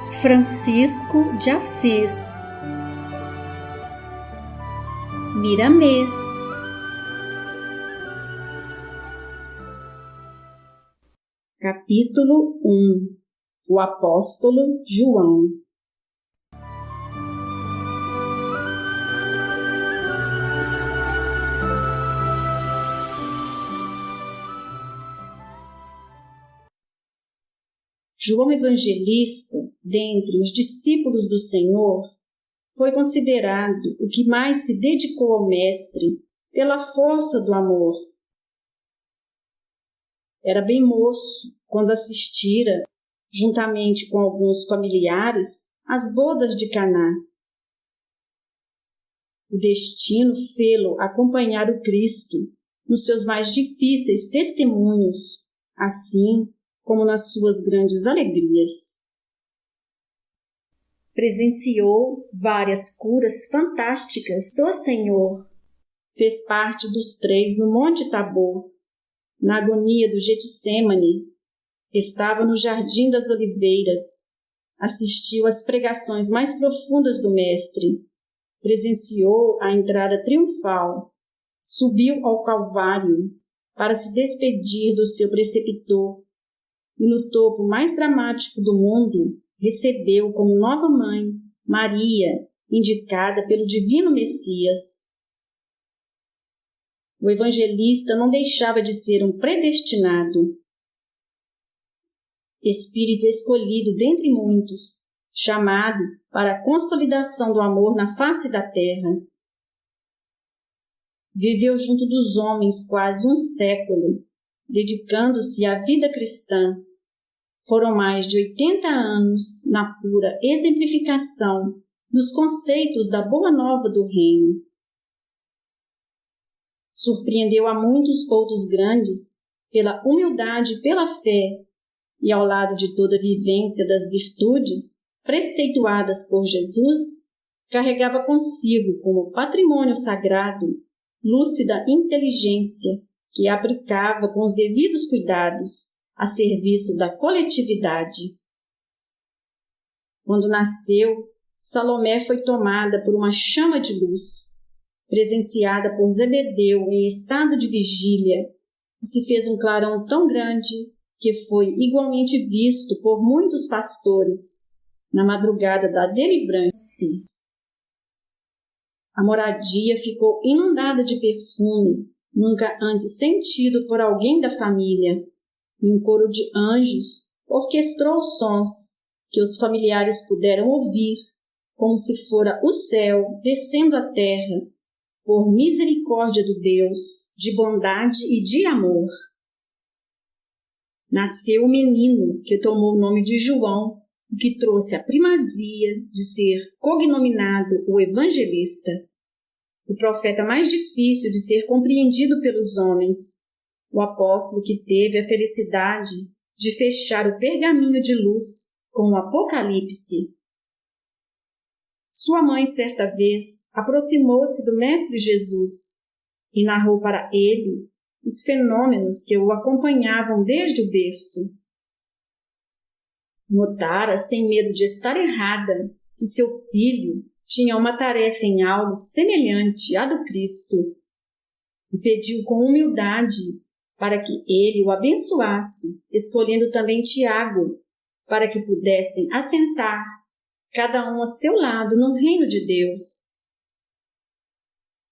Francisco de Assis. Miramês. Capítulo 1. O Apóstolo João. João Evangelista, dentre os discípulos do Senhor, foi considerado o que mais se dedicou ao Mestre pela força do amor. Era bem moço quando assistira, juntamente com alguns familiares, às bodas de Caná. O destino fê-lo acompanhar o Cristo nos seus mais difíceis testemunhos, assim como nas suas grandes alegrias. Presenciou várias curas fantásticas do Senhor. Fez parte dos 3 no Monte Tabor, na agonia do Getsêmani. Estava no Jardim das Oliveiras. Assistiu às pregações mais profundas do Mestre. Presenciou a entrada triunfal. Subiu ao Calvário para se despedir do seu preceptor. E no topo mais dramático do mundo, recebeu como nova mãe Maria, indicada pelo divino Messias. O evangelista não deixava de ser um predestinado. Espírito escolhido dentre muitos, chamado para a consolidação do amor na face da terra. Viveu junto dos homens quase um século, dedicando-se à vida cristã. Foram mais de 80 anos na pura exemplificação dos conceitos da Boa Nova do Reino. Surpreendeu a muitos outros grandes pela humildade e pela fé, e ao lado de toda a vivência das virtudes preceituadas por Jesus, carregava consigo como patrimônio sagrado lúcida inteligência que aplicava com os devidos cuidados a serviço da coletividade. Quando nasceu, Salomé foi tomada por uma chama de luz, presenciada por Zebedeu em estado de vigília, e se fez um clarão tão grande que foi igualmente visto por muitos pastores na madrugada da delivrance. A moradia ficou inundada de perfume, nunca antes sentido por alguém da família, e um coro de anjos orquestrou sons que os familiares puderam ouvir, como se fora o céu descendo à terra, por misericórdia do Deus, de bondade e de amor. Nasceu o menino que tomou o nome de João, o que trouxe a primazia de ser cognominado o Evangelista, o profeta mais difícil de ser compreendido pelos homens, o apóstolo que teve a felicidade de fechar o pergaminho de luz com o Apocalipse. Sua mãe, certa vez, aproximou-se do Mestre Jesus e narrou para ele os fenômenos que o acompanhavam desde o berço. Notara, sem medo de estar errada, que seu filho tinha uma tarefa em algo semelhante à do Cristo, e pediu com humildade para que ele o abençoasse, escolhendo também Tiago, para que pudessem assentar, cada um a seu lado, no reino de Deus.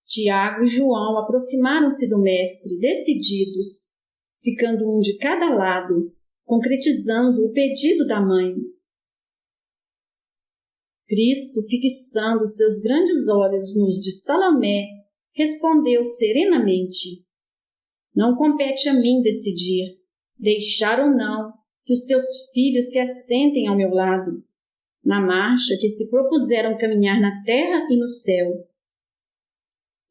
Tiago e João aproximaram-se do Mestre, decididos, ficando um de cada lado, concretizando o pedido da mãe. Cristo, fixando seus grandes olhos nos de Salomé, respondeu serenamente: Não compete a mim decidir, deixar ou não que os teus filhos se assentem ao meu lado, na marcha que se propuseram caminhar na terra e no céu.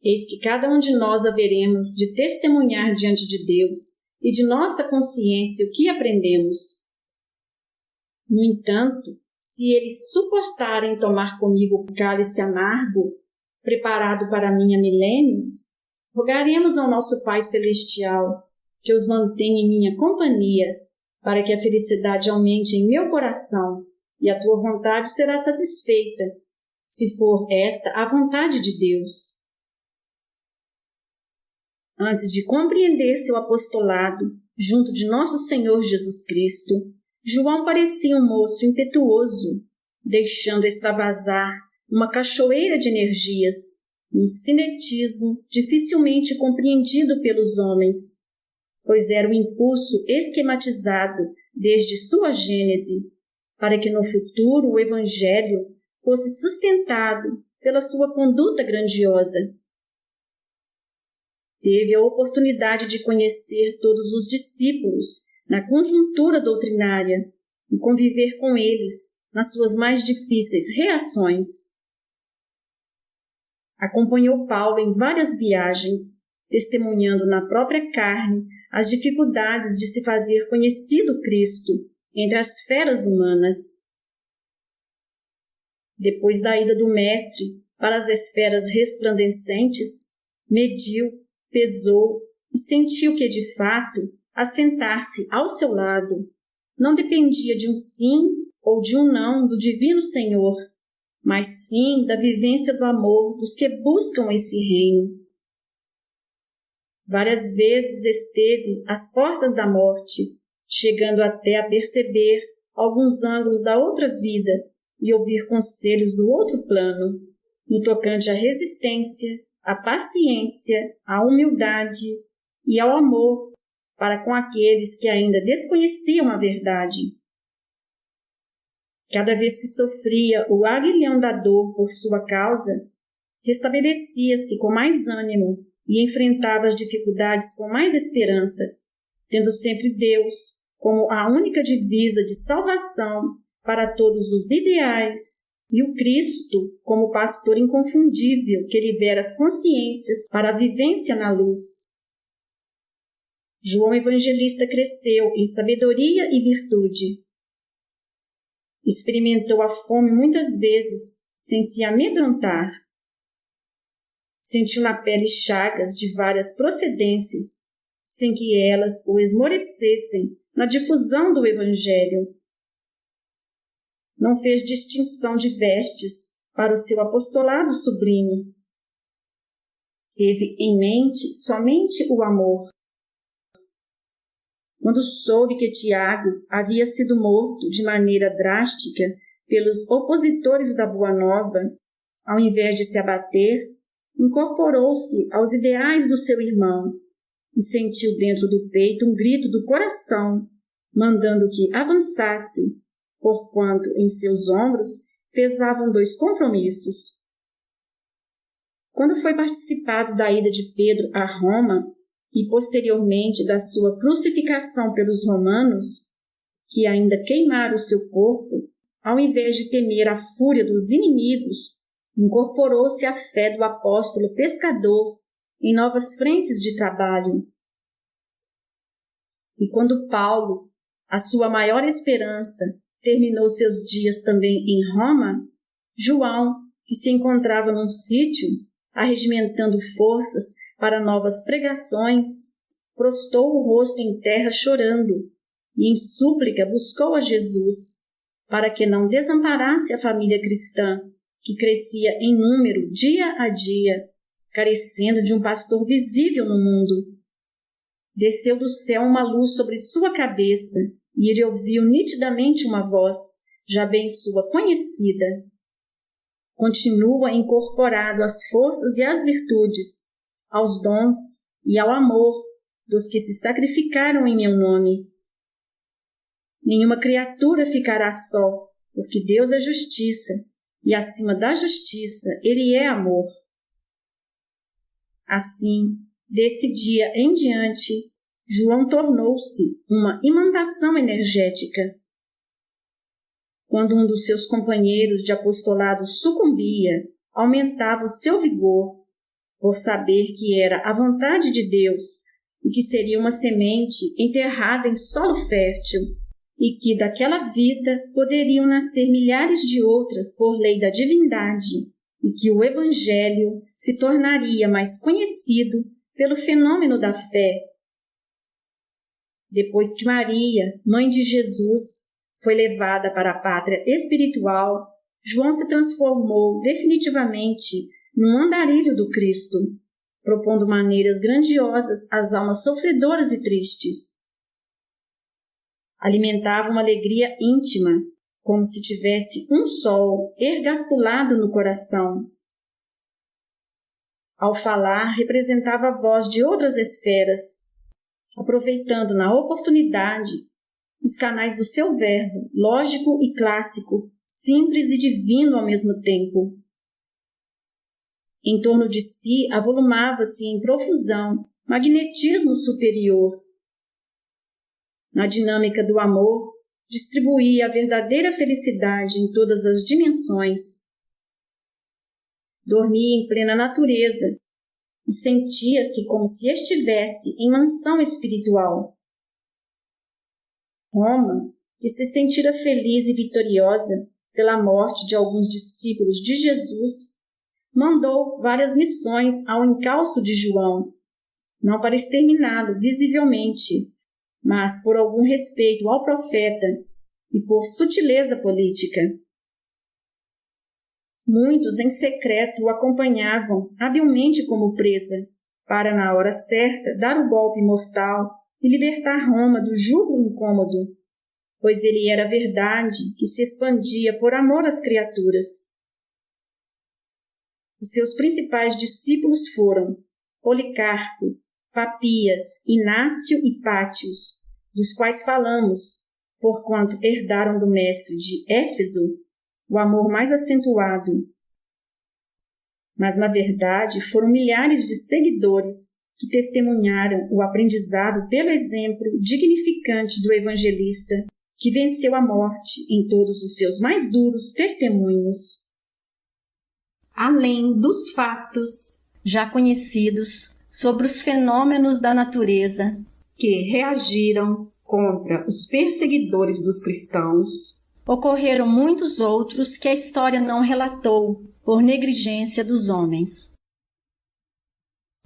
Eis que cada um de nós haveremos de testemunhar diante de Deus e de nossa consciência o que aprendemos. No entanto, se eles suportarem tomar comigo o cálice amargo, preparado para mim há milênios, rogaremos ao nosso Pai Celestial que os mantenha em minha companhia, para que a felicidade aumente em meu coração e a tua vontade será satisfeita, se for esta a vontade de Deus. Antes de compreender seu apostolado junto de nosso Senhor Jesus Cristo, João parecia um moço impetuoso, deixando extravasar uma cachoeira de energias, um cinetismo dificilmente compreendido pelos homens, pois era um impulso esquematizado desde sua gênese, para que no futuro o Evangelho fosse sustentado pela sua conduta grandiosa. Teve a oportunidade de conhecer todos os discípulos na conjuntura doutrinária e conviver com eles nas suas mais difíceis reações. Acompanhou Paulo em várias viagens, testemunhando na própria carne as dificuldades de se fazer conhecido Cristo entre as feras humanas. Depois da ida do Mestre para as esferas resplandecentes, mediu, pesou e sentiu que, de fato, assentar-se ao seu lado não dependia de um sim ou de um não do Divino Senhor, mas sim da vivência do amor dos que buscam esse reino. Várias vezes esteve às portas da morte, chegando até a perceber alguns ângulos da outra vida e ouvir conselhos do outro plano, no tocante à resistência, à paciência, à humildade e ao amor para com aqueles que ainda desconheciam a verdade. Cada vez que sofria o aguilhão da dor por sua causa, restabelecia-se com mais ânimo e enfrentava as dificuldades com mais esperança, tendo sempre Deus como a única divisa de salvação para todos os ideais e o Cristo como pastor inconfundível que libera as consciências para a vivência na luz. João Evangelista cresceu em sabedoria e virtude. Experimentou a fome muitas vezes, sem se amedrontar. Sentiu na pele chagas de várias procedências, sem que elas o esmorecessem na difusão do Evangelho. Não fez distinção de vestes para o seu apostolado sublime. Teve em mente somente o amor. Quando soube que Tiago havia sido morto de maneira drástica pelos opositores da Boa Nova, ao invés de se abater, incorporou-se aos ideais do seu irmão e sentiu dentro do peito um grito do coração, mandando que avançasse, porquanto em seus ombros pesavam 2 compromissos. Quando foi participado da ida de Pedro a Roma, e posteriormente da sua crucificação pelos romanos, que ainda queimaram o seu corpo, ao invés de temer a fúria dos inimigos, incorporou-se à fé do apóstolo pescador em novas frentes de trabalho. E quando Paulo, a sua maior esperança, terminou seus dias também em Roma, João, que se encontrava num sítio, arregimentando forças para novas pregações, prostou o rosto em terra chorando e em súplica buscou a Jesus, para que não desamparasse a família cristã, que crescia em número dia a dia, carecendo de um pastor visível no mundo. Desceu do céu uma luz sobre sua cabeça e ele ouviu nitidamente uma voz, já bem sua conhecida. Continua incorporado às forças e às virtudes, aos dons e ao amor dos que se sacrificaram em meu nome. Nenhuma criatura ficará só, porque Deus é justiça, e acima da justiça Ele é amor. Assim, desse dia em diante, João tornou-se uma imantação energética. Quando um dos seus companheiros de apostolado sucumbia, aumentava o seu vigor, por saber que era a vontade de Deus e que seria uma semente enterrada em solo fértil e que daquela vida poderiam nascer milhares de outras por lei da divindade e que o Evangelho se tornaria mais conhecido pelo fenômeno da fé. Depois que Maria, mãe de Jesus, foi levada para a pátria espiritual, João se transformou definitivamente num andarilho do Cristo, propondo maneiras grandiosas às almas sofredoras e tristes. Alimentava uma alegria íntima, como se tivesse um sol ergastulado no coração. Ao falar, representava a voz de outras esferas, aproveitando na oportunidade os canais do seu verbo, lógico e clássico, simples e divino ao mesmo tempo. Em torno de si avolumava-se em profusão magnetismo superior. Na dinâmica do amor, distribuía a verdadeira felicidade em todas as dimensões. Dormia em plena natureza e sentia-se como se estivesse em mansão espiritual. Roma, que se sentira feliz e vitoriosa pela morte de alguns discípulos de Jesus, mandou várias missões ao encalço de João, não para exterminá-lo visivelmente, mas por algum respeito ao profeta e por sutileza política. Muitos em secreto o acompanhavam habilmente como presa, para na hora certa dar o golpe mortal e libertar Roma do jugo incômodo, pois ele era a verdade que se expandia por amor às criaturas. Os seus principais discípulos foram Policarpo, Papias, Inácio e Pátios, dos quais falamos, porquanto herdaram do mestre de Éfeso o amor mais acentuado. Mas, na verdade, foram milhares de seguidores que testemunharam o aprendizado pelo exemplo dignificante do evangelista, que venceu a morte em todos os seus mais duros testemunhos. Além dos fatos já conhecidos sobre os fenômenos da natureza que reagiram contra os perseguidores dos cristãos, ocorreram muitos outros que a história não relatou por negligência dos homens.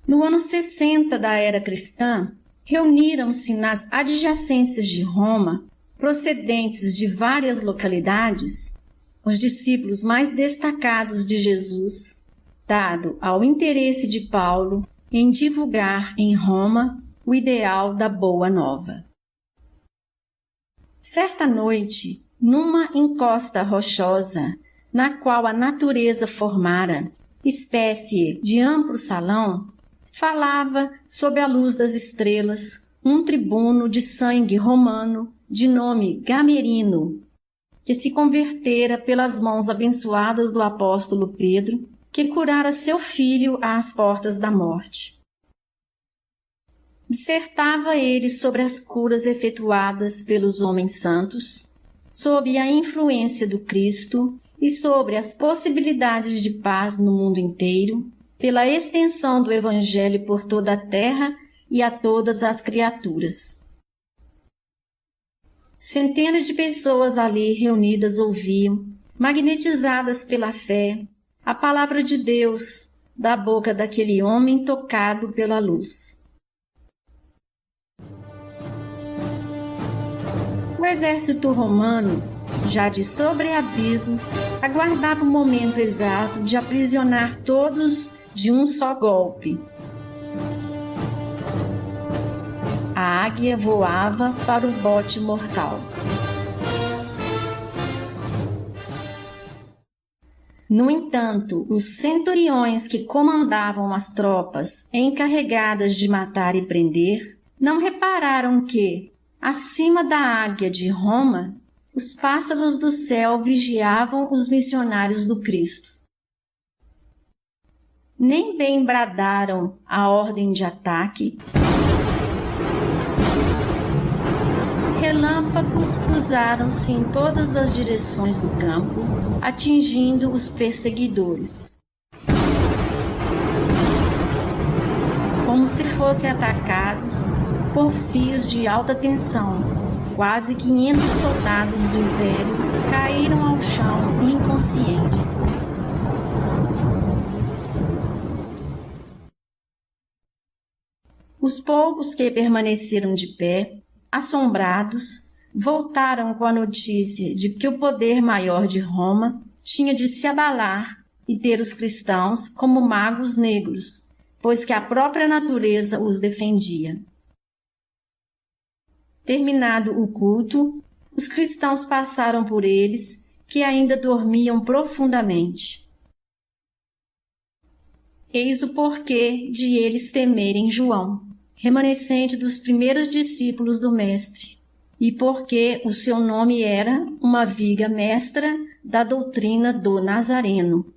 No ano 60 da era cristã, reuniram-se nas adjacências de Roma, procedentes de várias localidades, os discípulos mais destacados de Jesus, dado ao interesse de Paulo em divulgar em Roma o ideal da Boa Nova. Certa noite, numa encosta rochosa, na qual a natureza formara espécie de amplo salão, falava, sob a luz das estrelas, um tribuno de sangue romano de nome Gamerino, que se convertera pelas mãos abençoadas do apóstolo Pedro, que curara seu filho às portas da morte. Dissertava ele sobre as curas efetuadas pelos homens santos, sob a influência do Cristo e sobre as possibilidades de paz no mundo inteiro, pela extensão do Evangelho por toda a terra e a todas as criaturas. Centenas de pessoas ali reunidas ouviam, magnetizadas pela fé, a palavra de Deus da boca daquele homem tocado pela luz. O exército romano, já de sobreaviso, aguardava o momento exato de aprisionar todos de um só golpe. A águia voava para o bote mortal. No entanto, os centuriões que comandavam as tropas encarregadas de matar e prender não repararam que, acima da águia de Roma, os pássaros do céu vigiavam os missionários do Cristo. Nem bem bradaram a ordem de ataque, relâmpagos cruzaram-se em todas as direções do campo, atingindo os perseguidores. Como se fossem atacados por fios de alta tensão, quase 500 soldados do Império caíram ao chão inconscientes. Os poucos que permaneceram de pé, assombrados, voltaram com a notícia de que o poder maior de Roma tinha de se abalar e ter os cristãos como magos negros, pois que a própria natureza os defendia. Terminado o culto, os cristãos passaram por eles, que ainda dormiam profundamente. Eis o porquê de eles temerem João, remanescente dos primeiros discípulos do Mestre, e porque o seu nome era uma viga mestra da doutrina do Nazareno.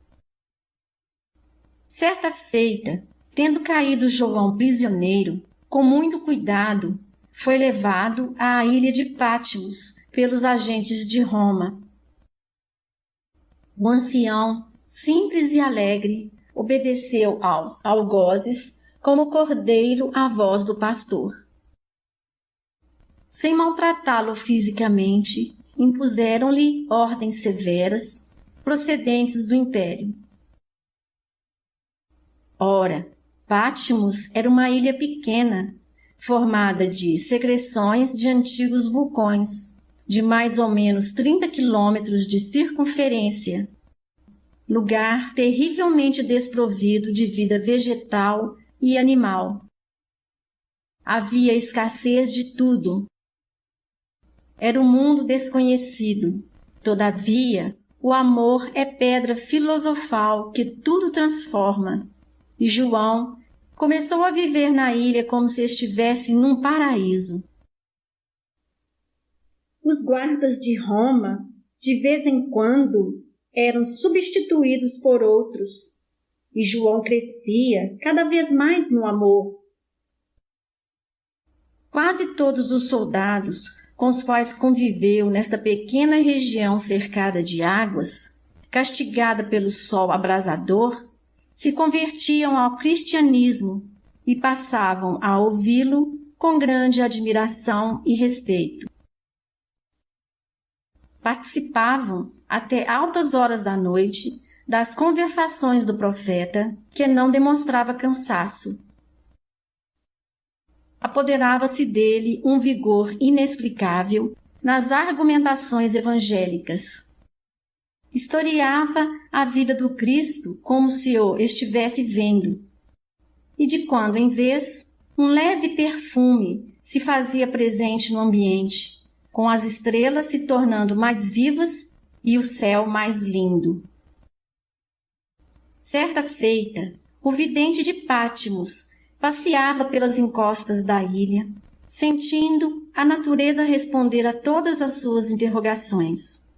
Certa feita, tendo caído João prisioneiro, com muito cuidado, foi levado à ilha de Pátimos pelos agentes de Roma. O ancião, simples e alegre, obedeceu aos algozes como cordeiro à voz do pastor. Sem maltratá-lo fisicamente, impuseram-lhe ordens severas, procedentes do império. Ora, Pátimos era uma ilha pequena, formada de secreções de antigos vulcões, de mais ou menos 30 quilômetros de circunferência, lugar terrivelmente desprovido de vida vegetal e animal. Havia escassez de tudo. Era um mundo desconhecido. Todavia, o amor é pedra filosofal que tudo transforma. E João começou a viver na ilha como se estivesse num paraíso. Os guardas de Roma, de vez em quando, eram substituídos por outros, e João crescia cada vez mais no amor. Quase todos os soldados com os quais conviveu nesta pequena região cercada de águas, castigada pelo sol abrasador, se convertiam ao cristianismo e passavam a ouvi-lo com grande admiração e respeito. Participavam até altas horas da noite das conversações do profeta, que não demonstrava cansaço. Apoderava-se dele um vigor inexplicável nas argumentações evangélicas. Historiava a vida do Cristo como se o estivesse vendo, e de quando em vez, um leve perfume se fazia presente no ambiente, com as estrelas se tornando mais vivas e o céu mais lindo. Certa feita, o vidente de Pátimos passeava pelas encostas da ilha, sentindo a natureza responder a todas as suas interrogações.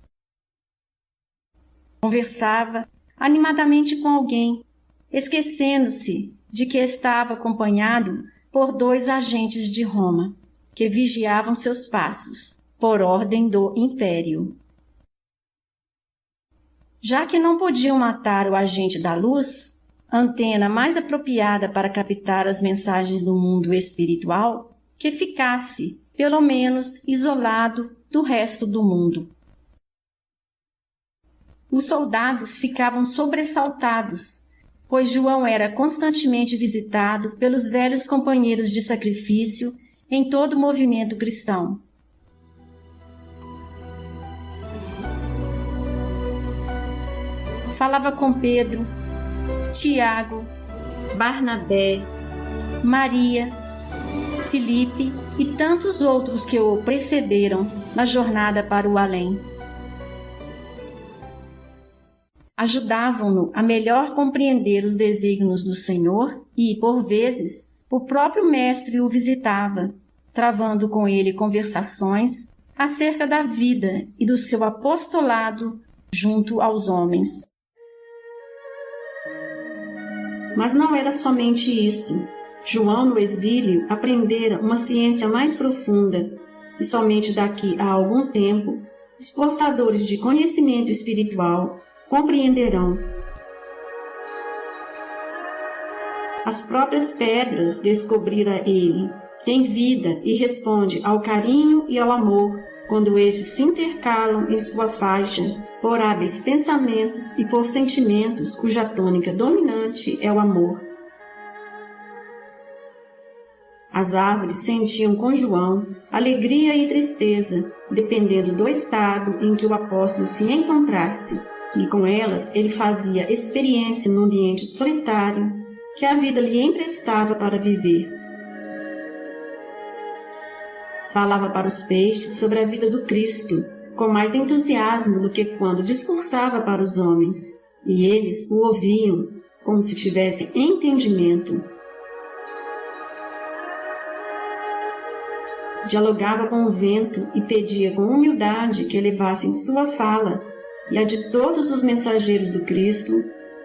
Conversava animadamente com alguém, esquecendo-se de que estava acompanhado por 2 agentes de Roma, que vigiavam seus passos, por ordem do império. Já que não podiam matar o agente da luz, antena mais apropriada para captar as mensagens do mundo espiritual, que ficasse, pelo menos, isolado do resto do mundo. Os soldados ficavam sobressaltados, pois João era constantemente visitado pelos velhos companheiros de sacrifício em todo o movimento cristão. Falava com Pedro, Tiago, Barnabé, Maria, Filipe e tantos outros que o precederam na jornada para o além. Ajudavam-no a melhor compreender os desígnios do Senhor e, por vezes, o próprio Mestre o visitava, travando com ele conversações acerca da vida e do seu apostolado junto aos homens. Mas não era somente isso. João, no exílio, aprendera uma ciência mais profunda, e somente daqui a algum tempo, os portadores de conhecimento espiritual compreenderão. As próprias pedras, descobrira ele, têm vida e responde ao carinho e ao amor, quando estes se intercalam em sua faixa, por hábeis pensamentos e por sentimentos cuja tônica dominante é o amor. As árvores sentiam com João alegria e tristeza, dependendo do estado em que o apóstolo se encontrasse, e com elas ele fazia experiência no ambiente solitário que a vida lhe emprestava para viver. Falava para os peixes sobre a vida do Cristo, com mais entusiasmo do que quando discursava para os homens, e eles o ouviam como se tivessem entendimento. Dialogava com o vento e pedia com humildade que elevassem sua fala e a de todos os mensageiros do Cristo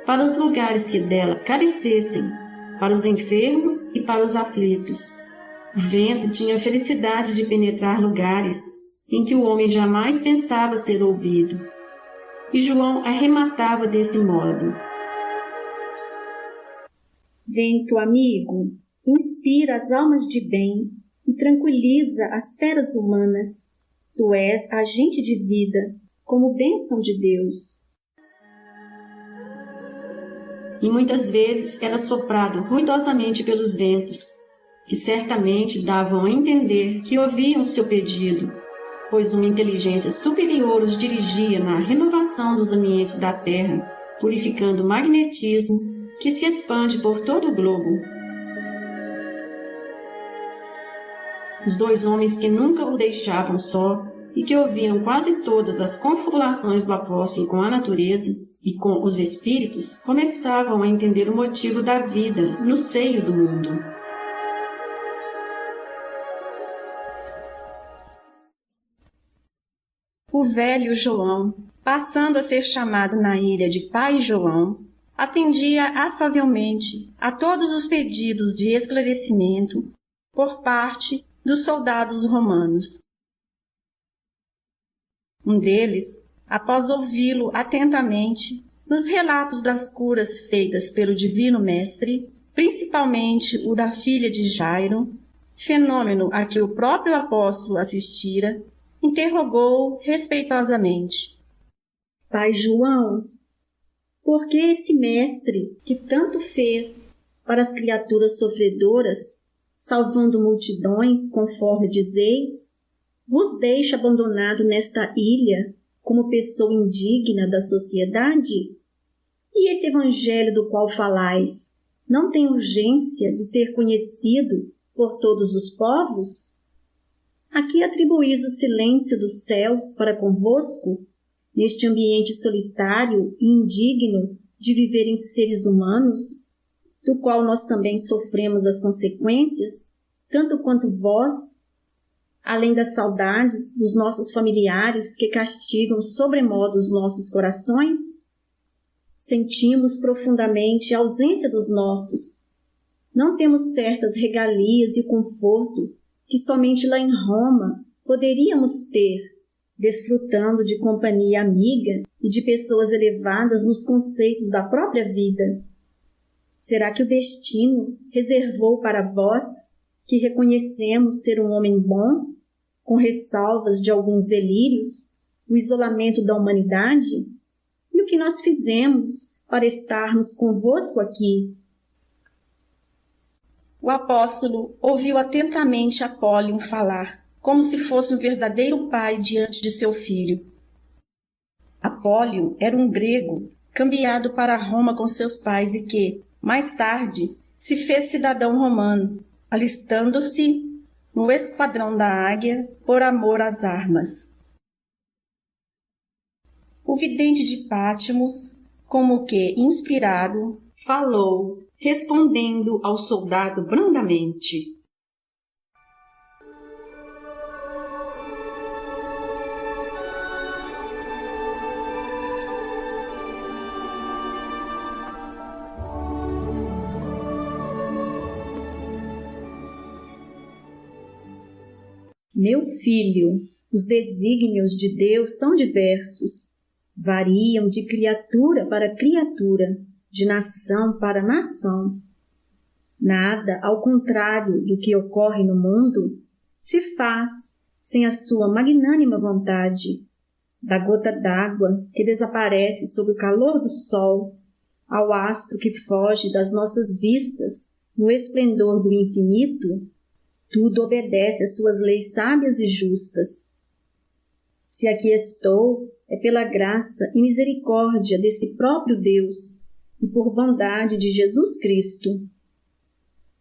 para os lugares que dela carecessem, para os enfermos e para os aflitos. O vento tinha a felicidade de penetrar lugares em que o homem jamais pensava ser ouvido. E João arrematava desse modo: Vento amigo, inspira as almas de bem e tranquiliza as feras humanas. Tu és agente de vida, como bênção de Deus. E muitas vezes era soprado ruidosamente pelos ventos, que certamente davam a entender que ouviam seu pedido, pois uma inteligência superior os dirigia na renovação dos ambientes da Terra, purificando o magnetismo que se expande por todo o globo. Os dois homens que nunca o deixavam só e que ouviam quase todas as confabulações do apóstolo com a natureza e com os espíritos, começavam a entender o motivo da vida no seio do mundo. O velho João, passando a ser chamado na ilha de Pai João, atendia afavelmente a todos os pedidos de esclarecimento por parte dos soldados romanos. Um deles, após ouvi-lo atentamente nos relatos das curas feitas pelo Divino Mestre, principalmente o da filha de Jairo, fenômeno a que o próprio apóstolo assistira, interrogou respeitosamente: Pai João, por que esse mestre que tanto fez para as criaturas sofredoras, salvando multidões, conforme dizeis, vos deixa abandonado nesta ilha como pessoa indigna da sociedade? E esse evangelho do qual falais não tem urgência de ser conhecido por todos os povos? Aqui atribuís o silêncio dos céus para convosco, neste ambiente solitário e indigno de viverem seres humanos, do qual nós também sofremos as consequências, tanto quanto vós, além das saudades dos nossos familiares que castigam sobremodo os nossos corações? Sentimos profundamente a ausência dos nossos. Não temos certas regalias e conforto que somente lá em Roma poderíamos ter, desfrutando de companhia amiga e de pessoas elevadas nos conceitos da própria vida. Será que o destino reservou para vós, que reconhecemos ser um homem bom, com ressalvas de alguns delírios, o isolamento da humanidade? E o que nós fizemos para estarmos convosco aqui? O apóstolo ouviu atentamente Apólio falar, como se fosse um verdadeiro pai diante de seu filho. Apólio era um grego, cambiado para Roma com seus pais e que, mais tarde, se fez cidadão romano, alistando-se no esquadrão da Águia por amor às armas. O vidente de Pátmos, como que inspirado, falou, respondendo ao soldado brandamente: Meu filho, os desígnios de Deus são diversos, variam de criatura para criatura, de nação para nação. Nada, ao contrário do que ocorre no mundo, se faz sem a sua magnânima vontade. Da gota d'água que desaparece sob o calor do sol, ao astro que foge das nossas vistas no esplendor do infinito, Tudo obedece às suas leis sábias e justas. Se aqui estou, é pela graça e misericórdia desse próprio Deus e por bondade de Jesus Cristo.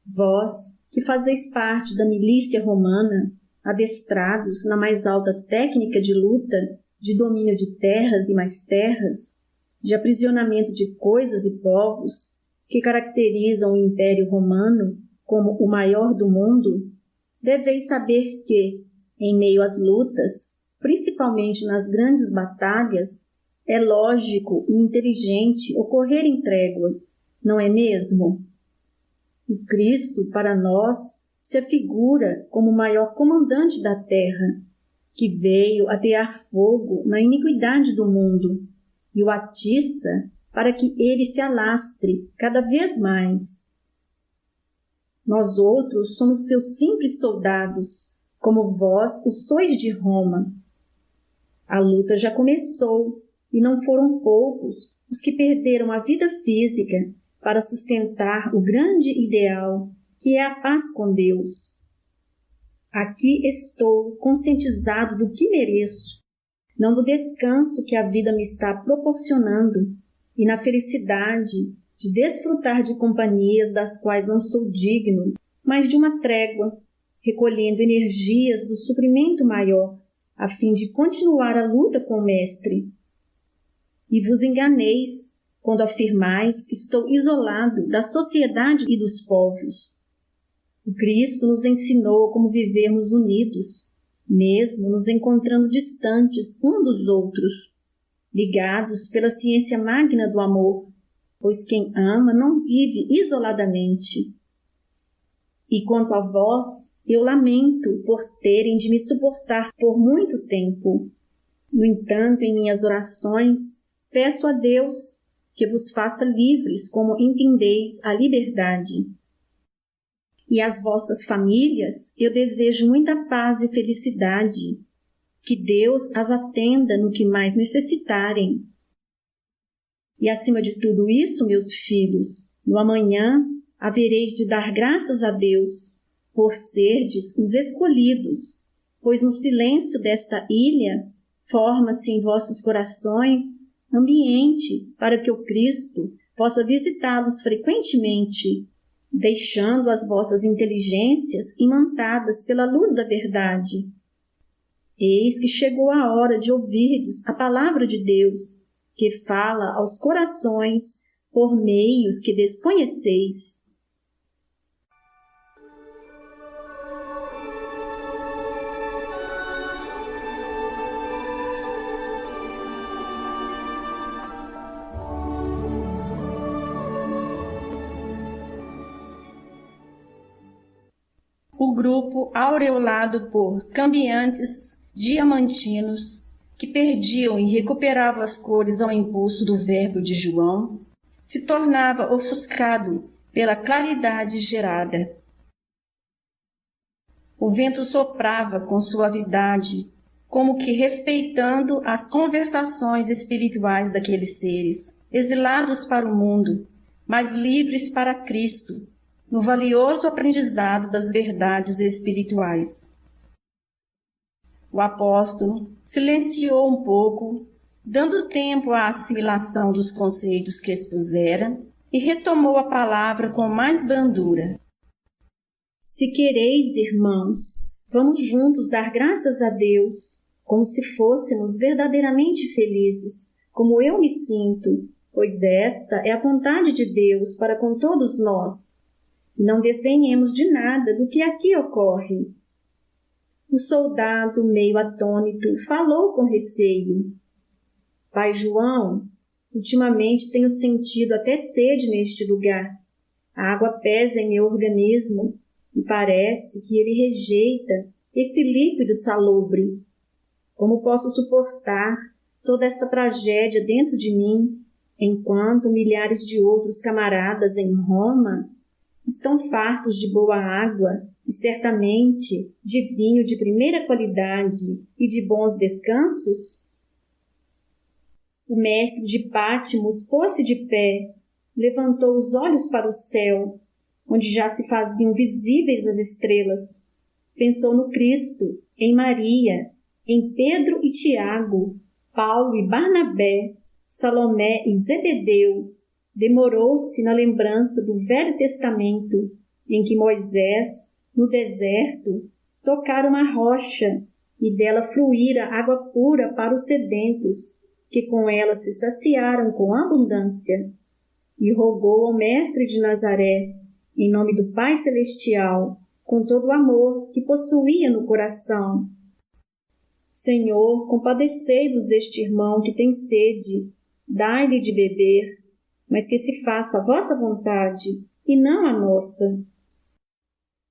Vós, que fazeis parte da milícia romana, adestrados na mais alta técnica de luta, de domínio de terras e mais terras, de aprisionamento de coisas e povos, que caracterizam o Império Romano como o maior do mundo, deveis saber que, em meio às lutas, principalmente nas grandes batalhas, é lógico e inteligente ocorrerem tréguas, não é mesmo? O Cristo, para nós, se afigura como o maior comandante da terra, que veio atear fogo na iniquidade do mundo e o atiça para que ele se alastre cada vez mais. Nós outros somos seus simples soldados, como vós o sois de Roma. A luta já começou e não foram poucos os que perderam a vida física para sustentar o grande ideal que é a paz com Deus. Aqui estou conscientizado do que mereço, não do descanso que a vida me está proporcionando e na felicidade de desfrutar de companhias das quais não sou digno, mas de uma trégua, recolhendo energias do suprimento maior, a fim de continuar a luta com o Mestre. E vos enganeis quando afirmais que estou isolado da sociedade e dos povos. O Cristo nos ensinou como vivermos unidos, mesmo nos encontrando distantes um dos outros, ligados pela ciência magna do amor, pois quem ama não vive isoladamente. E quanto a vós, eu lamento por terem de me suportar por muito tempo. No entanto, em minhas orações, peço a Deus que vos faça livres como entendeis a liberdade. E às vossas famílias eu desejo muita paz e felicidade. Que Deus as atenda no que mais necessitarem. E acima de tudo isso, meus filhos, no amanhã havereis de dar graças a Deus, por serdes os escolhidos, pois no silêncio desta ilha forma-se em vossos corações ambiente para que o Cristo possa visitá-los frequentemente, deixando as vossas inteligências imantadas pela luz da verdade. Eis que chegou a hora de ouvirdes a palavra de Deus, que fala aos corações por meios que desconheceis. O grupo, aureolado por cambiantes diamantinos, que perdiam e recuperavam as cores ao impulso do verbo de João, se tornava ofuscado pela claridade gerada. O vento soprava com suavidade, como que respeitando as conversações espirituais daqueles seres, exilados para o mundo, mas livres para Cristo, no valioso aprendizado das verdades espirituais. O apóstolo silenciou um pouco, dando tempo à assimilação dos conceitos que expusera, e retomou a palavra com mais brandura. Se quereis, irmãos, vamos juntos dar graças a Deus, como se fôssemos verdadeiramente felizes, como eu me sinto, pois esta é a vontade de Deus para com todos nós. Não desdenhemos de nada do que aqui ocorre. O soldado, meio atônito, falou com receio. Pai João, ultimamente tenho sentido até sede neste lugar. A água pesa em meu organismo e parece que ele rejeita esse líquido salobre. Como posso suportar toda essa tragédia dentro de mim, enquanto milhares de outros camaradas em Roma estão fartos de boa água e certamente de vinho de primeira qualidade e de bons descansos? O mestre de Patmos pôs-se de pé, levantou os olhos para o céu, onde já se faziam visíveis as estrelas, pensou no Cristo, em Maria, em Pedro e Tiago, Paulo e Barnabé, Salomé e Zebedeu. Demorou-se na lembrança do Velho Testamento, em que Moisés, no deserto, tocara uma rocha e dela fluíra água pura para os sedentos, que com ela se saciaram com abundância. E rogou ao Mestre de Nazaré, em nome do Pai Celestial, com todo o amor que possuía no coração: Senhor, compadecei-vos deste irmão que tem sede, dai-lhe de beber, mas que se faça a vossa vontade e não a nossa.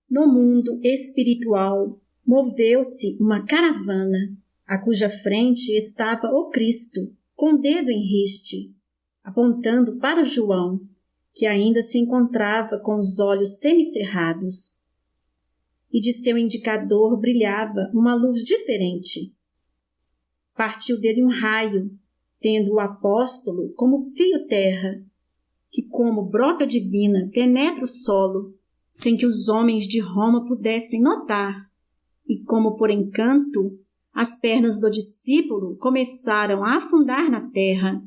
No mundo espiritual, moveu-se uma caravana, a cuja frente estava o Cristo, com o dedo em riste, apontando para João, que ainda se encontrava com os olhos semicerrados. E de seu indicador brilhava uma luz diferente. Partiu dele um raio, tendo o apóstolo como fio-terra, que como broca divina penetra o solo, sem que os homens de Roma pudessem notar, e como por encanto, as pernas do discípulo começaram a afundar na terra.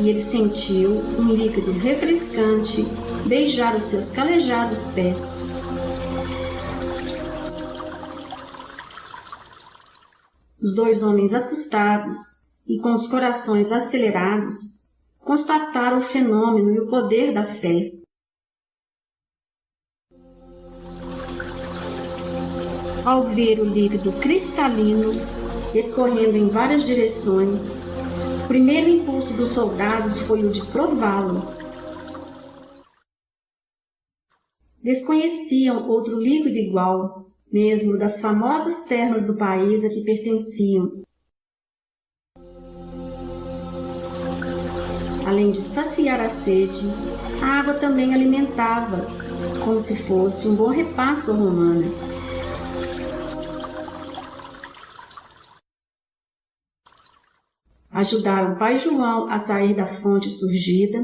E ele sentiu um líquido refrescante beijar os seus calejados pés. Os dois homens assustados e com os corações acelerados constataram o fenômeno e o poder da fé. Ao ver o líquido cristalino escorrendo em várias direções, o primeiro impulso dos soldados foi o de prová-lo. Desconheciam outro líquido igual, mesmo das famosas termas do país a que pertenciam. Além de saciar a sede, a água também alimentava, como se fosse um bom repasto romano. Ajudaram pai João a sair da fonte surgida,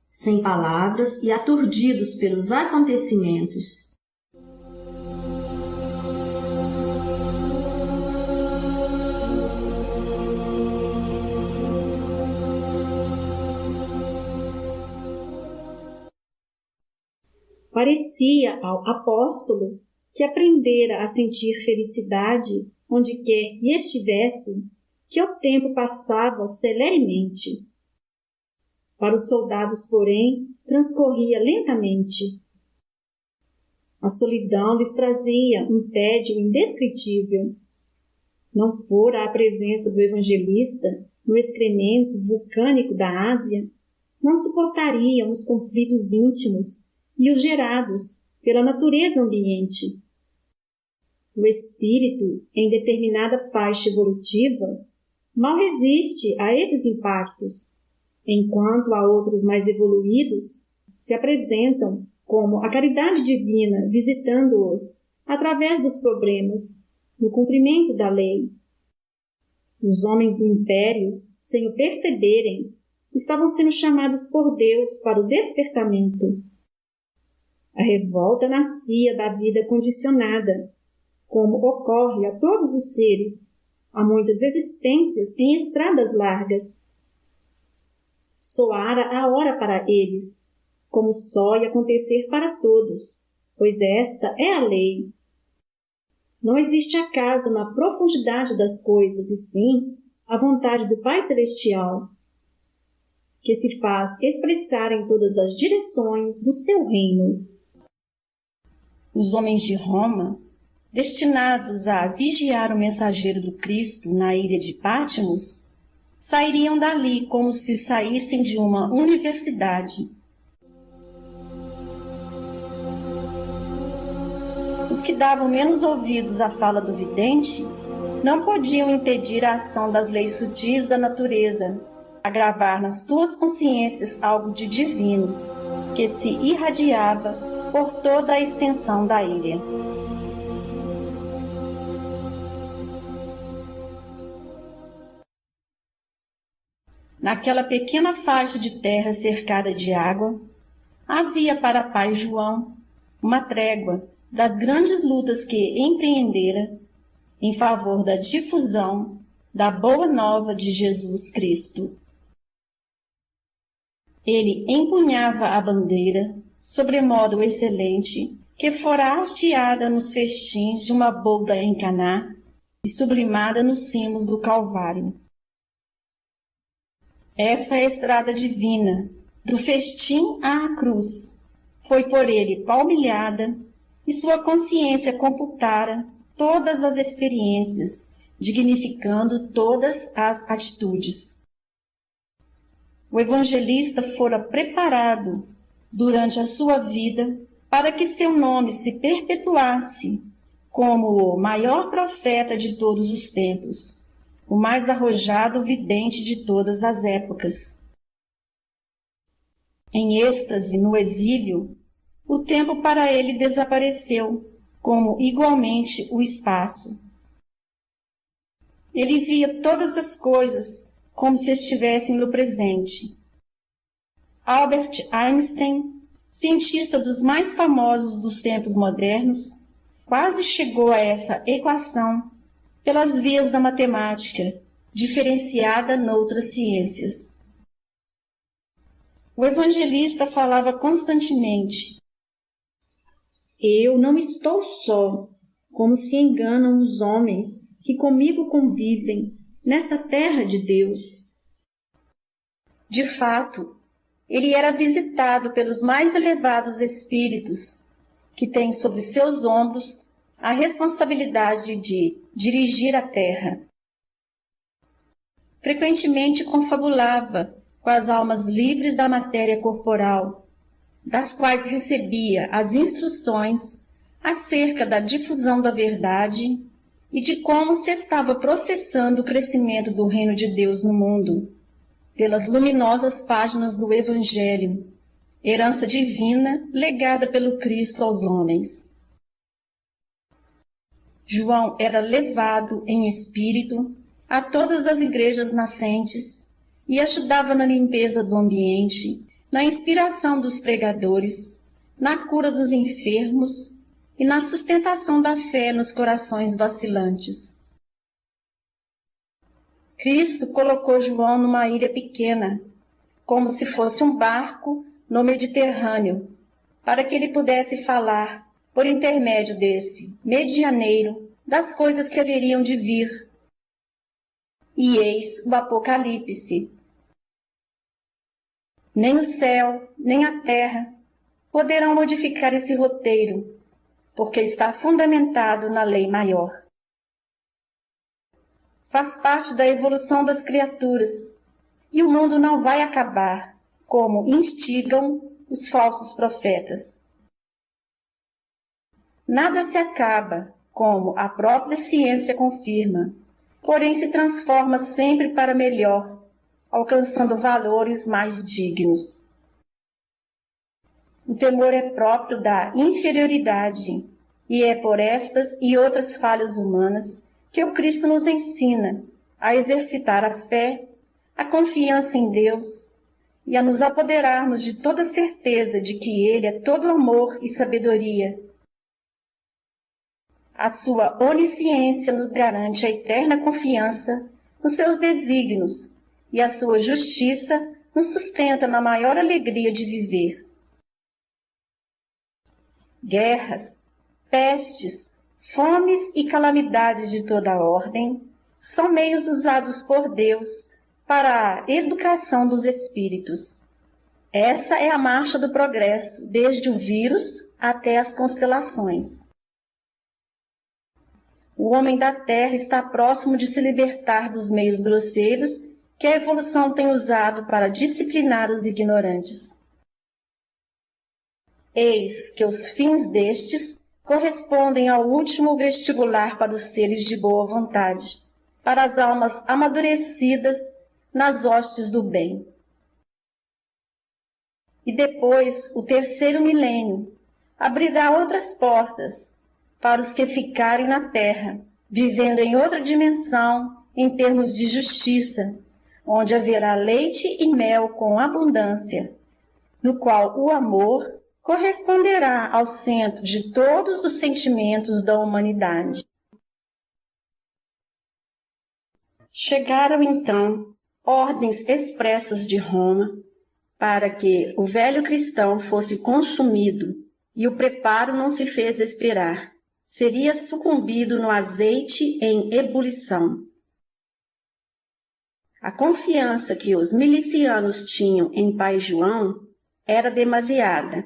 sem palavras e aturdidos pelos acontecimentos. Parecia ao apóstolo que aprendera a sentir felicidade onde quer que estivesse, que o tempo passava celeremente. Para os soldados, porém, transcorria lentamente. A solidão lhes trazia um tédio indescritível. Não fora a presença do evangelista no excremento vulcânico da Ásia, não suportariam os conflitos íntimos e os gerados pela natureza ambiente. O espírito, em determinada faixa evolutiva, mal resiste a esses impactos, enquanto a outros mais evoluídos se apresentam como a caridade divina visitando-os através dos problemas, no cumprimento da lei. Os homens do império, sem o perceberem, estavam sendo chamados por Deus para o despertamento. A revolta nascia da vida condicionada, como ocorre a todos os seres, a muitas existências em estradas largas. Soara a hora para eles, como só ia acontecer para todos, pois esta é a lei. Não existe acaso na profundidade das coisas, e sim a vontade do Pai Celestial, que se faz expressar em todas as direções do seu reino. Os homens de Roma, destinados a vigiar o mensageiro do Cristo na ilha de Patmos, sairiam dali como se saíssem de uma universidade. Os que davam menos ouvidos à fala do vidente não podiam impedir a ação das leis sutis da natureza, a gravar nas suas consciências algo de divino, que se irradiava por toda a extensão da ilha. Naquela pequena faixa de terra cercada de água, havia para pai João uma trégua das grandes lutas que empreendera em favor da difusão da boa nova de Jesus Cristo. Ele empunhava a bandeira, sobremodo excelente, que fora hasteada nos festins de uma bolda em Caná e sublimada nos cimos do Calvário. Essa é a estrada divina, do festim à cruz, foi por ele palmilhada, e sua consciência computara todas as experiências, dignificando todas as atitudes. O evangelista fora preparado durante a sua vida para que seu nome se perpetuasse como o maior profeta de todos os tempos, o mais arrojado vidente de todas as épocas. Em êxtase no exílio, o tempo para ele desapareceu, como igualmente o espaço. Ele via todas as coisas como se estivessem no presente. Albert Einstein, cientista dos mais famosos dos tempos modernos, quase chegou a essa equação pelas vias da matemática, diferenciada noutras ciências. O evangelista falava constantemente: eu não estou só, como se enganam os homens que comigo convivem nesta terra de Deus. De fato, ele era visitado pelos mais elevados espíritos, que têm sobre seus ombros a responsabilidade de dirigir a terra. Frequentemente confabulava com as almas livres da matéria corporal, das quais recebia as instruções acerca da difusão da verdade e de como se estava processando o crescimento do reino de Deus no mundo, pelas luminosas páginas do Evangelho, herança divina legada pelo Cristo aos homens. João era levado em espírito a todas as igrejas nascentes e ajudava na limpeza do ambiente, na inspiração dos pregadores, na cura dos enfermos e na sustentação da fé nos corações vacilantes. Cristo colocou João numa ilha pequena, como se fosse um barco no Mediterrâneo, para que ele pudesse falar, por intermédio desse medianeiro, das coisas que haveriam de vir. E eis o Apocalipse. Nem o céu, nem a terra poderão modificar esse roteiro, porque está fundamentado na lei maior. Faz parte da evolução das criaturas, e o mundo não vai acabar, como instigam os falsos profetas. Nada se acaba, como a própria ciência confirma, porém se transforma sempre para melhor, alcançando valores mais dignos. O temor é próprio da inferioridade, e é por estas e outras falhas humanas que o Cristo nos ensina a exercitar a fé, a confiança em Deus e a nos apoderarmos de toda certeza de que Ele é todo amor e sabedoria. A sua onisciência nos garante a eterna confiança nos seus desígnios e a sua justiça nos sustenta na maior alegria de viver. Guerras, pestes, fomes e calamidades de toda ordem são meios usados por Deus para a educação dos espíritos. Essa é a marcha do progresso, desde o vírus até as constelações. O homem da Terra está próximo de se libertar dos meios grosseiros que a evolução tem usado para disciplinar os ignorantes. Eis que os fins destes correspondem ao último vestibular para os seres de boa vontade, para as almas amadurecidas nas hostes do bem. E depois, o terceiro milênio abrirá outras portas para os que ficarem na terra, vivendo em outra dimensão em termos de justiça, onde haverá leite e mel com abundância, no qual o amor corresponderá ao centro de todos os sentimentos da humanidade. Chegaram então ordens expressas de Roma para que o velho cristão fosse consumido, e o preparo não se fez esperar. Seria sucumbido no azeite em ebulição. A confiança que os milicianos tinham em Pai João era demasiada.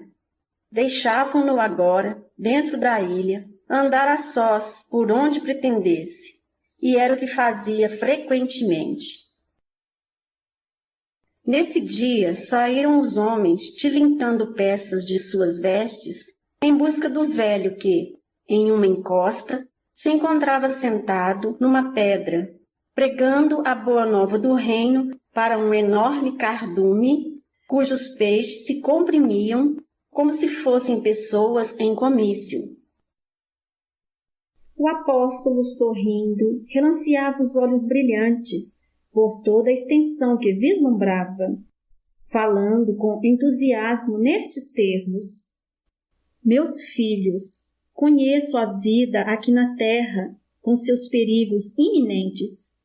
Deixavam-no agora, dentro da ilha, andar a sós por onde pretendesse, e era o que fazia frequentemente. Nesse dia saíram os homens, tilintando peças de suas vestes, em busca do velho que, em uma encosta, se encontrava sentado numa pedra, pregando a boa nova do reino para um enorme cardume, cujos peixes se comprimiam como se fossem pessoas em comício. O apóstolo, sorrindo, relanceava os olhos brilhantes por toda a extensão que vislumbrava, falando com entusiasmo nestes termos: Meus filhos, conheço a vida aqui na terra com seus perigos iminentes.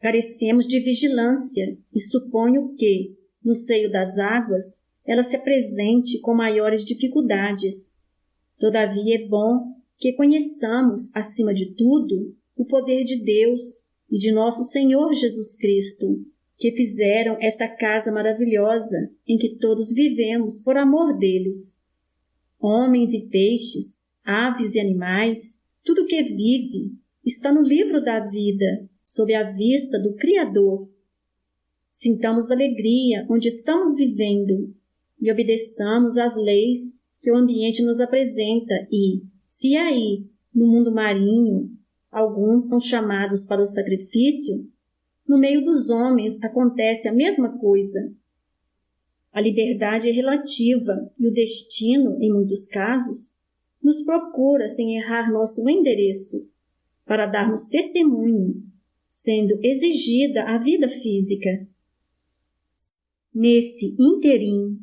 Carecemos de vigilância e suponho que, no seio das águas, ela se apresente com maiores dificuldades. Todavia é bom que conheçamos, acima de tudo, o poder de Deus e de nosso Senhor Jesus Cristo, que fizeram esta casa maravilhosa em que todos vivemos por amor deles. Homens e peixes, aves e animais, tudo que vive, está no livro da vida, sob a vista do Criador. Sintamos alegria onde estamos vivendo e obedeçamos às leis que o ambiente nos apresenta e, se aí, no mundo marinho, alguns são chamados para o sacrifício, no meio dos homens acontece a mesma coisa. A liberdade é relativa e o destino, em muitos casos, nos procura sem errar nosso endereço, para darmos testemunho, sendo exigida a vida física. Nesse interim,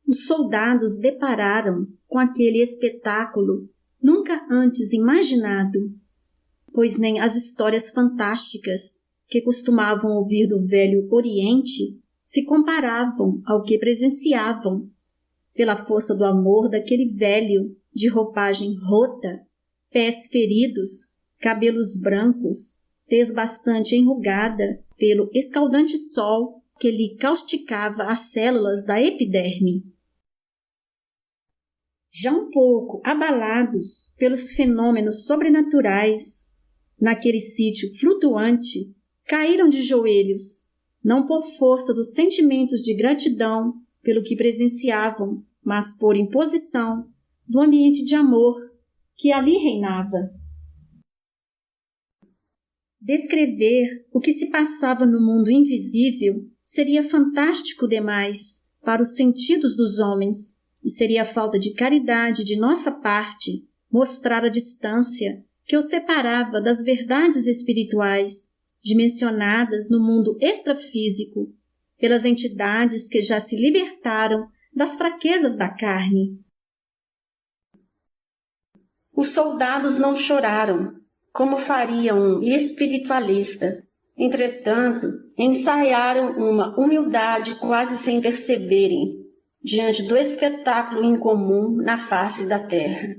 os soldados depararam com aquele espetáculo nunca antes imaginado, pois nem as histórias fantásticas que costumavam ouvir do Velho Oriente se comparavam ao que presenciavam, pela força do amor daquele velho de roupagem rota, pés feridos, cabelos brancos, tez bastante enrugada pelo escaldante sol que lhe causticava as células da epiderme. Já um pouco abalados pelos fenômenos sobrenaturais, naquele sítio flutuante, caíram de joelhos, não por força dos sentimentos de gratidão pelo que presenciavam, mas por imposição do ambiente de amor que ali reinava. Descrever o que se passava no mundo invisível seria fantástico demais para os sentidos dos homens, e seria falta de caridade de nossa parte mostrar a distância que os separava das verdades espirituais dimensionadas no mundo extrafísico pelas entidades que já se libertaram das fraquezas da carne. Os soldados não choraram, como faria um espiritualista. Entretanto, ensaiaram uma humildade quase sem perceberem, diante do espetáculo incomum na face da terra.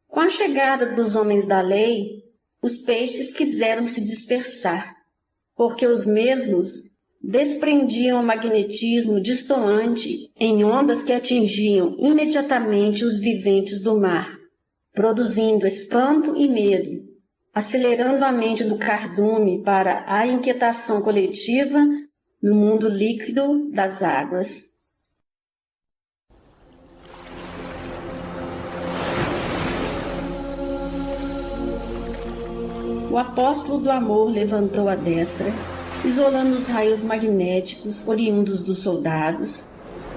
Com a chegada dos homens da lei, os peixes quiseram se dispersar, porque os mesmos desprendiam o magnetismo destoante em ondas que atingiam imediatamente os viventes do mar, produzindo espanto e medo, acelerando a mente do cardume para a inquietação coletiva no mundo líquido das águas. O apóstolo do amor levantou a destra, isolando os raios magnéticos oriundos dos soldados,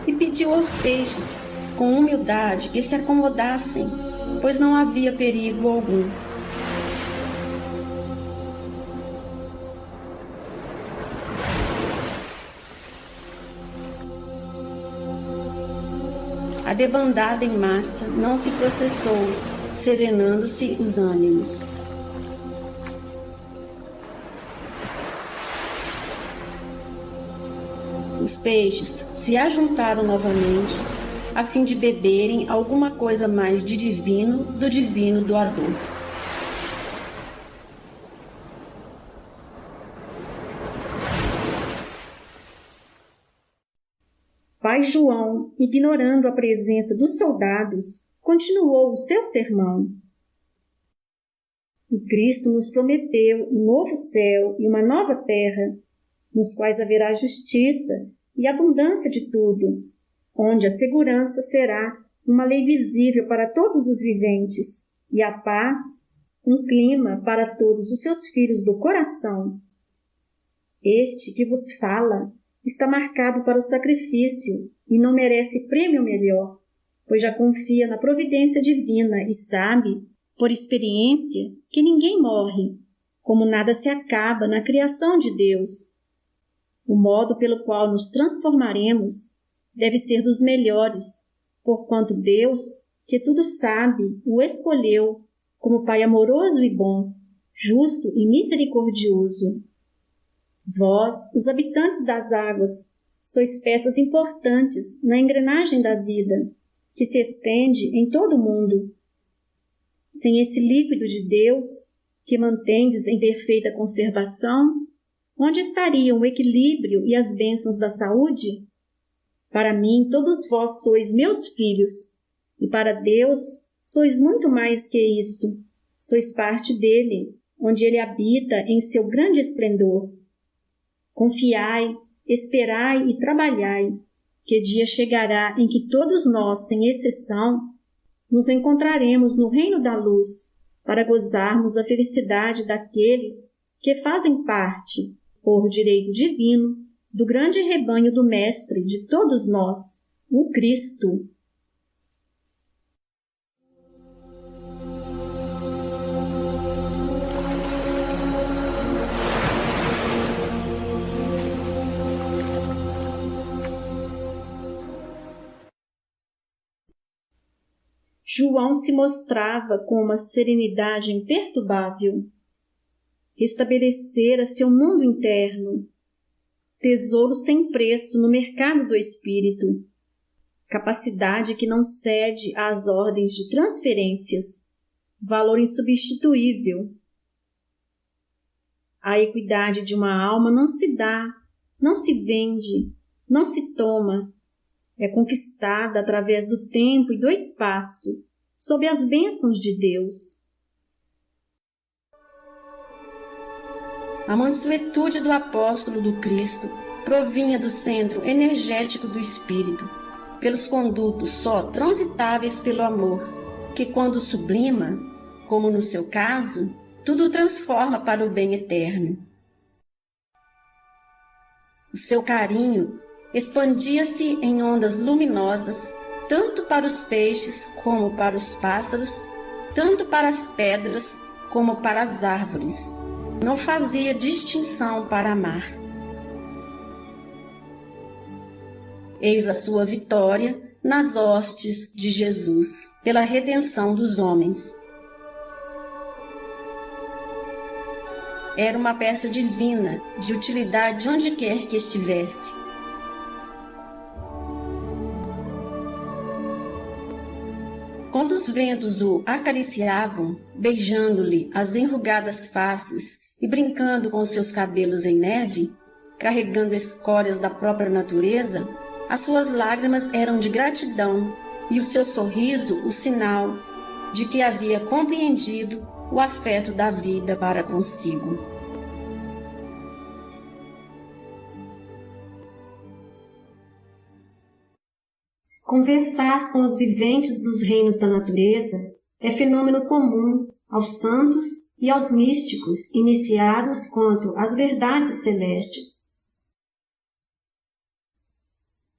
e pediu aos peixes, com humildade, que se acomodassem, pois não havia perigo algum. A debandada em massa não se processou, serenando-se os ânimos. Os peixes se ajuntaram novamente, a fim de beberem alguma coisa mais de divino do divino doador. Pai João, ignorando a presença dos soldados, continuou o seu sermão. O Cristo nos prometeu um novo céu e uma nova terra, nos quais haverá justiça e abundância de tudo, onde a segurança será uma lei visível para todos os viventes, e a paz, um clima para todos os seus filhos do coração. Este que vos fala está marcado para o sacrifício e não merece prêmio melhor, pois já confia na providência divina e sabe, por experiência, que ninguém morre, como nada se acaba na criação de Deus. O modo pelo qual nos transformaremos deve ser dos melhores, porquanto Deus, que tudo sabe, o escolheu como Pai amoroso e bom, justo e misericordioso. Vós, os habitantes das águas, sois peças importantes na engrenagem da vida, que se estende em todo o mundo. Sem esse líquido de Deus, que mantendes em perfeita conservação, onde estariam o equilíbrio e as bênçãos da saúde? Para mim, todos vós sois meus filhos, e para Deus sois muito mais que isto. Sois parte dele, onde ele habita em seu grande esplendor. Confiai, esperai e trabalhai, que dia chegará em que todos nós, sem exceção, nos encontraremos no reino da luz, para gozarmos a felicidade daqueles que fazem parte, por direito divino, do grande rebanho do Mestre de todos nós, o Cristo. João se mostrava com uma serenidade imperturbável. Estabelecera seu mundo interno, tesouro sem preço no mercado do espírito, capacidade que não cede às ordens de transferências, valor insubstituível. A equidade de uma alma não se dá, não se vende, não se toma, é conquistada através do tempo e do espaço, sob as bênçãos de Deus. A mansuetude do apóstolo do Cristo provinha do centro energético do espírito, pelos condutos só transitáveis pelo amor, que quando sublima, como no seu caso, tudo transforma para o bem eterno. O seu carinho expandia-se em ondas luminosas, tanto para os peixes como para os pássaros, tanto para as pedras como para as árvores. Não fazia distinção para amar. Eis a sua vitória nas hostes de Jesus, pela redenção dos homens. Era uma peça divina, de utilidade onde quer que estivesse. Quando os ventos o acariciavam, beijando-lhe as enrugadas faces e brincando com os seus cabelos em neve, carregando escórias da própria natureza, as suas lágrimas eram de gratidão e o seu sorriso o sinal de que havia compreendido o afeto da vida para consigo. Conversar com os viventes dos reinos da natureza é fenômeno comum aos santos e aos místicos iniciados quanto às verdades celestes.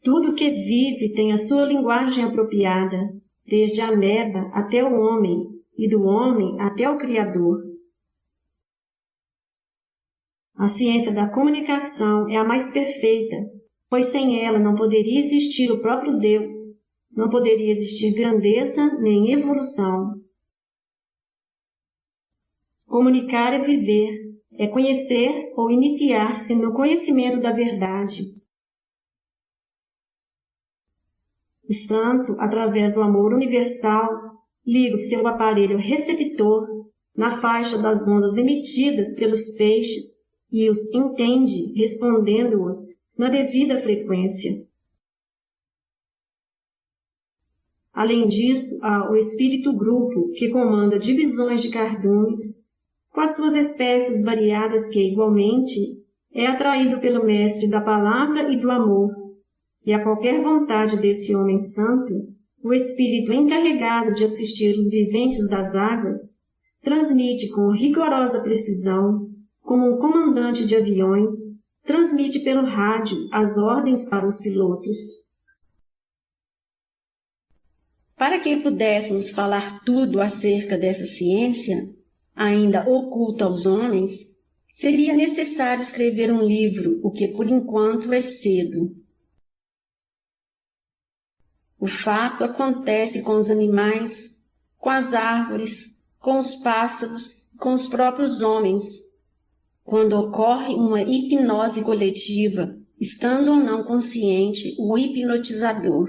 Tudo que vive tem a sua linguagem apropriada, desde a ameba até o homem, e do homem até o Criador. A ciência da comunicação é a mais perfeita, pois sem ela não poderia existir o próprio Deus, não poderia existir grandeza nem evolução. Comunicar é viver, é conhecer ou iniciar-se no conhecimento da verdade. O santo, através do amor universal, liga o seu aparelho receptor na faixa das ondas emitidas pelos peixes e os entende, respondendo-os na devida frequência. Além disso, há o espírito grupo, que comanda divisões de cardumes, com as suas espécies variadas que, igualmente, é atraído pelo mestre da palavra e do amor, e a qualquer vontade desse homem santo, o espírito encarregado de assistir os viventes das águas transmite com rigorosa precisão, como um comandante de aviões, transmite pelo rádio as ordens para os pilotos. Para que pudéssemos falar tudo acerca dessa ciência, ainda oculta aos homens, seria necessário escrever um livro, o que por enquanto é cedo. O fato acontece com os animais, com as árvores, com os pássaros e com os próprios homens, quando ocorre uma hipnose coletiva, estando ou não consciente o hipnotizador.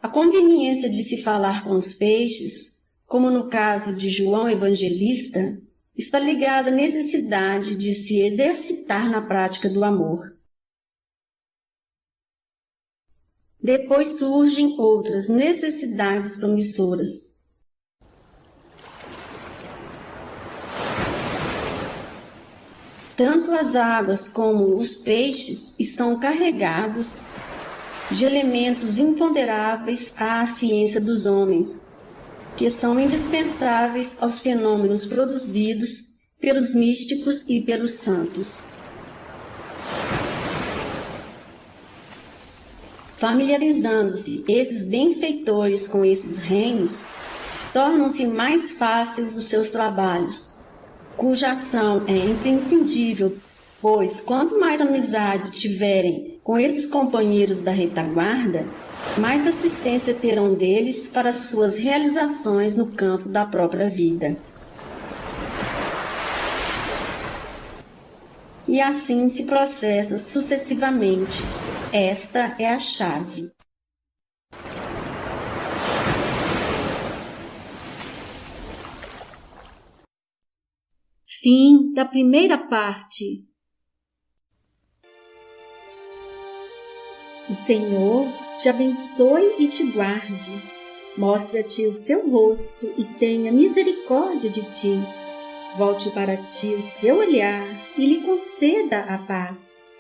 A conveniência de se falar com os peixes, como no caso de João Evangelista, está ligada à necessidade de se exercitar na prática do amor. Depois surgem outras necessidades promissoras. Tanto as águas como os peixes estão carregados de elementos imponderáveis à ciência dos homens, que são indispensáveis aos fenômenos produzidos pelos místicos e pelos santos. Familiarizando-se esses benfeitores com esses reinos, tornam-se mais fáceis os seus trabalhos, cuja ação é imprescindível, pois quanto mais amizade tiverem com esses companheiros da retaguarda, mais assistência terão deles para suas realizações no campo da própria vida. E assim se processa sucessivamente. Esta é a chave. Fim da primeira parte. O Senhor te abençoe e te guarde. Mostre-te o seu rosto e tenha misericórdia de ti. Volte para ti o seu olhar e lhe conceda a paz.